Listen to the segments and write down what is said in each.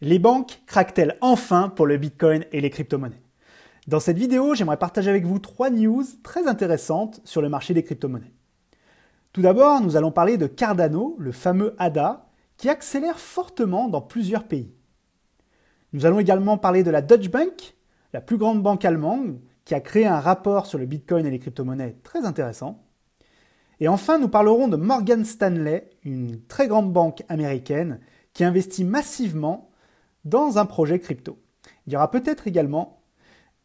Les banques craquent-elles enfin pour le Bitcoin et les crypto-monnaies? Dans cette vidéo, j'aimerais partager avec vous 3 news très intéressantes sur le marché des crypto-monnaies. Tout d'abord, nous allons parler de Cardano, le fameux ADA, qui accélère fortement dans plusieurs pays. Nous allons également parler de la Deutsche Bank, la plus grande banque allemande, qui a créé un rapport sur le Bitcoin et les crypto-monnaies très intéressant. Et enfin, nous parlerons de Morgan Stanley, une très grande banque américaine qui investit massivement dans un projet crypto. Il y aura peut-être également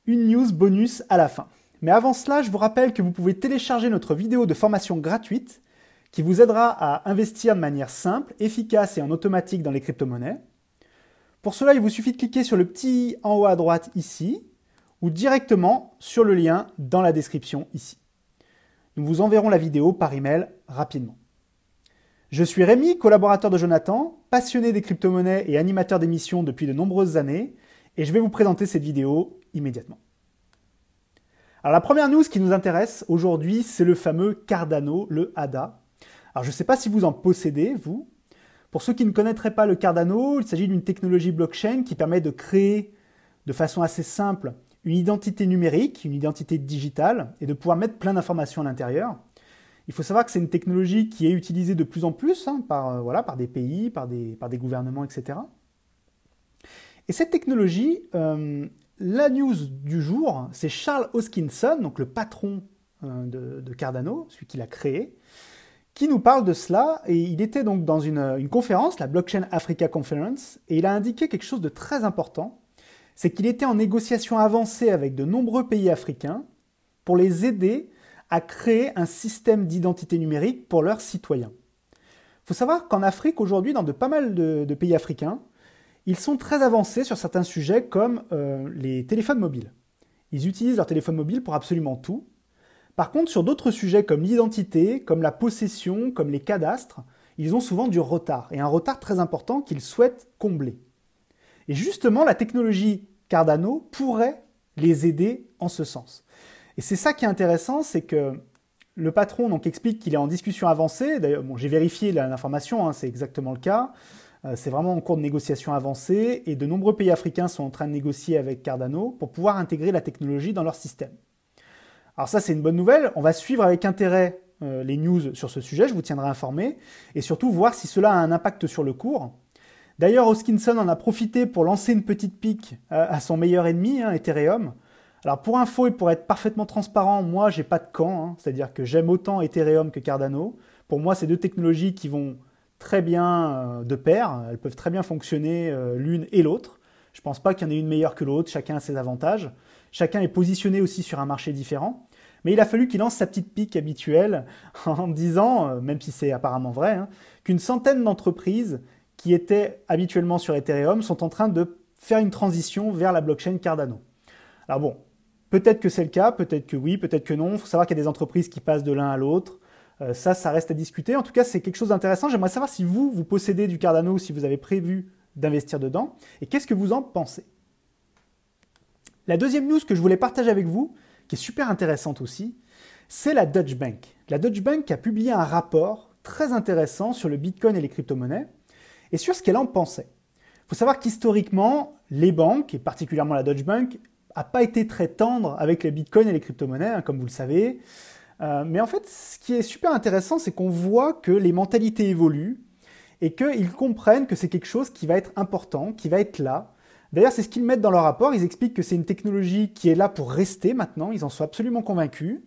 une news bonus à la fin. Mais avant cela, je vous rappelle que vous pouvez télécharger notre vidéo de formation gratuite qui vous aidera à investir de manière simple, efficace et en automatique dans les crypto-monnaies. Pour cela, il vous suffit de cliquer sur le petit en haut à droite ici ou directement sur le lien dans la description ici. Nous vous enverrons la vidéo par email rapidement. Je suis Rémi, collaborateur de Jonathan, passionné des crypto-monnaies et animateur d'émissions depuis de nombreuses années, et je vais vous présenter cette vidéo immédiatement. Alors la première news qui nous intéresse aujourd'hui, c'est le fameux Cardano, le ADA. Alors je ne sais pas si vous en possédez, vous. Pour ceux qui ne connaîtraient pas le Cardano, il s'agit d'une technologie blockchain qui permet de créer de façon assez simple une identité numérique, une identité digitale, et de pouvoir mettre plein d'informations à l'intérieur. Il faut savoir que c'est une technologie qui est utilisée de plus en plus par des pays, par des gouvernements, etc. Et cette technologie, la news du jour, c'est Charles Hoskinson, donc le patron de Cardano, celui qui l'a créé, qui nous parle de cela. Et il était donc dans une conférence, la Blockchain Africa Conference, et il a indiqué quelque chose de très important, c'est qu'il était en négociation avancée avec de nombreux pays africains pour les aider à créer un système d'identité numérique pour leurs citoyens. Il faut savoir qu'en Afrique, aujourd'hui, dans pas mal de pays africains, ils sont très avancés sur certains sujets comme les téléphones mobiles. Ils utilisent leur téléphone mobile pour absolument tout. Par contre, sur d'autres sujets comme l'identité, comme la possession, comme les cadastres, ils ont souvent du retard, et un retard très important qu'ils souhaitent combler. Et justement, la technologie Cardano pourrait les aider en ce sens. Et c'est ça qui est intéressant, c'est que le patron donc, explique qu'il est en discussion avancée. D'ailleurs, bon, j'ai vérifié l'information, c'est exactement le cas. C'est vraiment en cours de négociation avancée et de nombreux pays africains sont en train de négocier avec Cardano pour pouvoir intégrer la technologie dans leur système. Alors ça, c'est une bonne nouvelle. On va suivre avec intérêt les news sur ce sujet, je vous tiendrai informé, et surtout voir si cela a un impact sur le cours. D'ailleurs, Hoskinson en a profité pour lancer une petite pique à son meilleur ennemi, Ethereum. Alors pour info et pour être parfaitement transparent, moi j'ai pas de camp, c'est-à-dire que j'aime autant Ethereum que Cardano. Pour moi, c'est deux technologies qui vont très bien de pair, elles peuvent très bien fonctionner l'une et l'autre. Je pense pas qu'il y en ait une meilleure que l'autre, chacun a ses avantages. Chacun est positionné aussi sur un marché différent. Mais il a fallu qu'il lance sa petite pique habituelle en disant, même si c'est apparemment vrai, qu'une centaine d'entreprises qui étaient habituellement sur Ethereum sont en train de faire une transition vers la blockchain Cardano. Alors bon, peut-être que c'est le cas, peut-être que oui, peut-être que non. Il faut savoir qu'il y a des entreprises qui passent de l'un à l'autre. Ça reste à discuter. En tout cas, c'est quelque chose d'intéressant. J'aimerais savoir si vous possédez du Cardano ou si vous avez prévu d'investir dedans. Et qu'est-ce que vous en pensez? La deuxième news que je voulais partager avec vous, qui est super intéressante aussi, c'est la Deutsche Bank. La Deutsche Bank a publié un rapport très intéressant sur le Bitcoin et les crypto-monnaies et sur ce qu'elle en pensait. Il faut savoir qu'historiquement, les banques, et particulièrement la Deutsche Bank, n'a pas été très tendre avec les bitcoins et les crypto-monnaies, comme vous le savez. Mais en fait, ce qui est super intéressant, c'est qu'on voit que les mentalités évoluent et qu'ils comprennent que c'est quelque chose qui va être important, qui va être là. D'ailleurs, c'est ce qu'ils mettent dans leur rapport. Ils expliquent que c'est une technologie qui est là pour rester maintenant. Ils en sont absolument convaincus.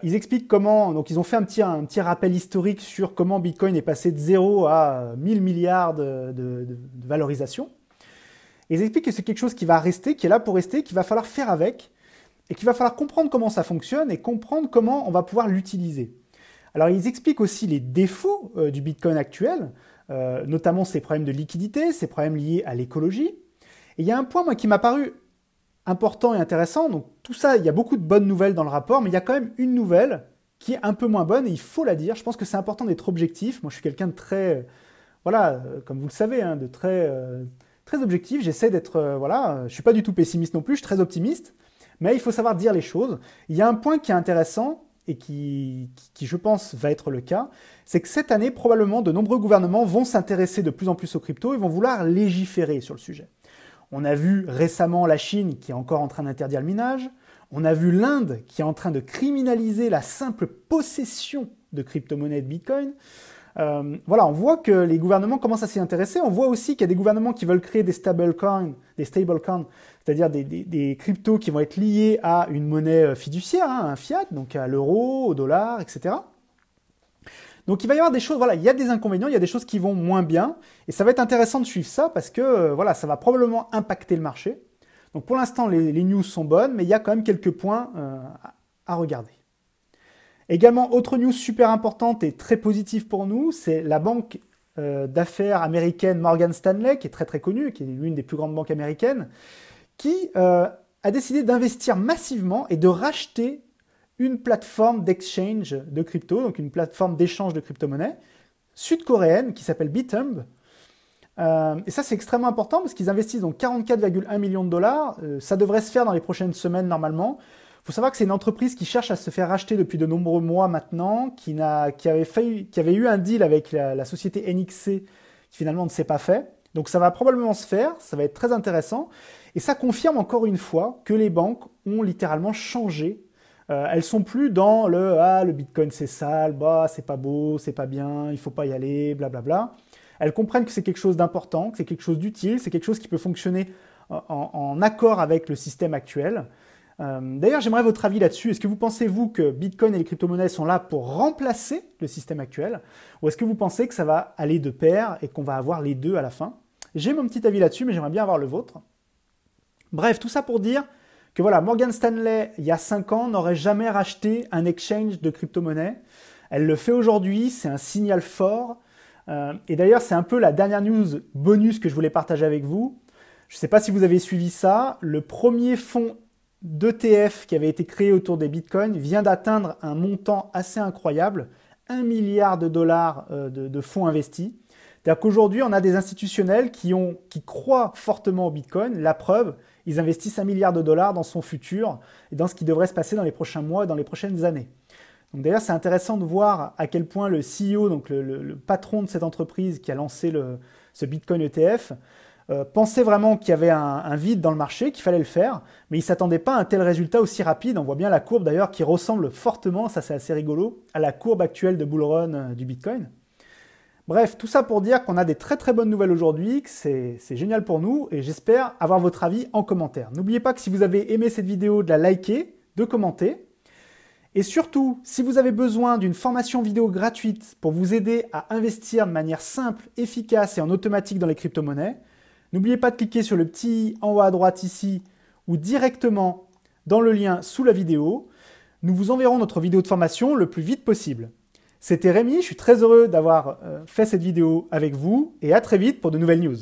Ils expliquent comment, donc ils ont fait un petit rappel historique sur comment Bitcoin est passé de 0 à 1000 milliards de valorisation. Et ils expliquent que c'est quelque chose qui va rester, qui est là pour rester, qu'il va falloir faire avec, et qu'il va falloir comprendre comment ça fonctionne et comprendre comment on va pouvoir l'utiliser. Alors ils expliquent aussi les défauts du Bitcoin actuel, notamment ses problèmes de liquidité, ses problèmes liés à l'écologie. Et il y a un point moi, qui m'a paru important et intéressant. Donc tout ça, il y a beaucoup de bonnes nouvelles dans le rapport, mais il y a quand même une nouvelle qui est un peu moins bonne, et il faut la dire. Je pense que c'est important d'être objectif. Moi, je suis quelqu'un de très, comme vous le savez, de très objectif. J'essaie d'être, je suis pas du tout pessimiste non plus, je suis très optimiste, mais il faut savoir dire les choses. Il y a un point qui est intéressant, et qui, je pense, va être le cas, c'est que cette année, probablement, de nombreux gouvernements vont s'intéresser de plus en plus aux cryptos et vont vouloir légiférer sur le sujet. On a vu récemment la Chine qui est encore en train d'interdire le minage. On a vu l'Inde qui est en train de criminaliser la simple possession de crypto-monnaies et de Bitcoin. Voilà, on voit que les gouvernements commencent à s'y intéresser. On voit aussi qu'il y a des gouvernements qui veulent créer des stablecoins, c'est-à-dire des cryptos qui vont être liés à une monnaie fiduciaire, hein, un fiat, donc à l'euro, au dollar, etc. Donc il va y avoir des choses, voilà, il y a des inconvénients, il y a des choses qui vont moins bien, et ça va être intéressant de suivre ça parce que voilà, ça va probablement impacter le marché. Donc pour l'instant, les news sont bonnes, mais il y a quand même quelques points à regarder. Également, autre news super importante et très positive pour nous, c'est la banque d'affaires américaine Morgan Stanley, qui est très très connue, qui est l'une des plus grandes banques américaines, qui a décidé d'investir massivement et de racheter une plateforme d'exchange de crypto, donc une plateforme d'échange de crypto-monnaies sud-coréenne qui s'appelle Bithumb. Et ça, c'est extrêmement important parce qu'ils investissent donc 44,1 millions de dollars. Ça devrait se faire dans les prochaines semaines normalement. Il faut savoir que c'est une entreprise qui cherche à se faire racheter depuis de nombreux mois maintenant, qui avait eu un deal avec la société NXC qui finalement ne s'est pas fait. Donc ça va probablement se faire, ça va être très intéressant. Et ça confirme encore une fois que les banques ont littéralement changé. Elles sont plus dans le Bitcoin c'est sale, bah c'est pas beau, c'est pas bien, il faut pas y aller, blablabla. Elles comprennent que c'est quelque chose d'important, que c'est quelque chose d'utile, c'est quelque chose qui peut fonctionner en accord avec le système actuel. D'ailleurs, j'aimerais votre avis là-dessus. Est-ce que vous pensez, vous, que Bitcoin et les crypto-monnaies sont là pour remplacer le système actuel? Ou est-ce que vous pensez que ça va aller de pair et qu'on va avoir les deux à la fin? J'ai mon petit avis là-dessus, mais j'aimerais bien avoir le vôtre. Bref, tout ça pour dire que voilà, Morgan Stanley, il y a 5 ans, n'aurait jamais racheté un exchange de crypto-monnaies. Elle le fait aujourd'hui, c'est un signal fort. Et d'ailleurs, c'est un peu la dernière news bonus que je voulais partager avec vous. Je ne sais pas si vous avez suivi ça. Le premier fonds d'ETF qui avait été créé autour des bitcoins vient d'atteindre un montant assez incroyable, 1 milliard de dollars de fonds investis. C'est-à-dire qu'aujourd'hui, on a des institutionnels qui croient fortement au bitcoin. La preuve, ils investissent 1 milliard de dollars dans son futur et dans ce qui devrait se passer dans les prochains mois et dans les prochaines années. Donc d'ailleurs, c'est intéressant de voir à quel point le CEO, donc le patron de cette entreprise qui a lancé ce Bitcoin ETF, pensait vraiment qu'il y avait un vide dans le marché, qu'il fallait le faire, mais il ne s'attendait pas à un tel résultat aussi rapide. On voit bien la courbe d'ailleurs qui ressemble fortement, ça c'est assez rigolo, à la courbe actuelle de bull run du Bitcoin. Bref, tout ça pour dire qu'on a des très très bonnes nouvelles aujourd'hui, que c'est génial pour nous et j'espère avoir votre avis en commentaire. N'oubliez pas que si vous avez aimé cette vidéo, de la liker, de commenter. Et surtout, si vous avez besoin d'une formation vidéo gratuite pour vous aider à investir de manière simple, efficace et en automatique dans les crypto-monnaies, n'oubliez pas de cliquer sur le petit i en haut à droite ici ou directement dans le lien sous la vidéo. Nous vous enverrons notre vidéo de formation le plus vite possible. C'était Rémi, je suis très heureux d'avoir fait cette vidéo avec vous et à très vite pour de nouvelles news.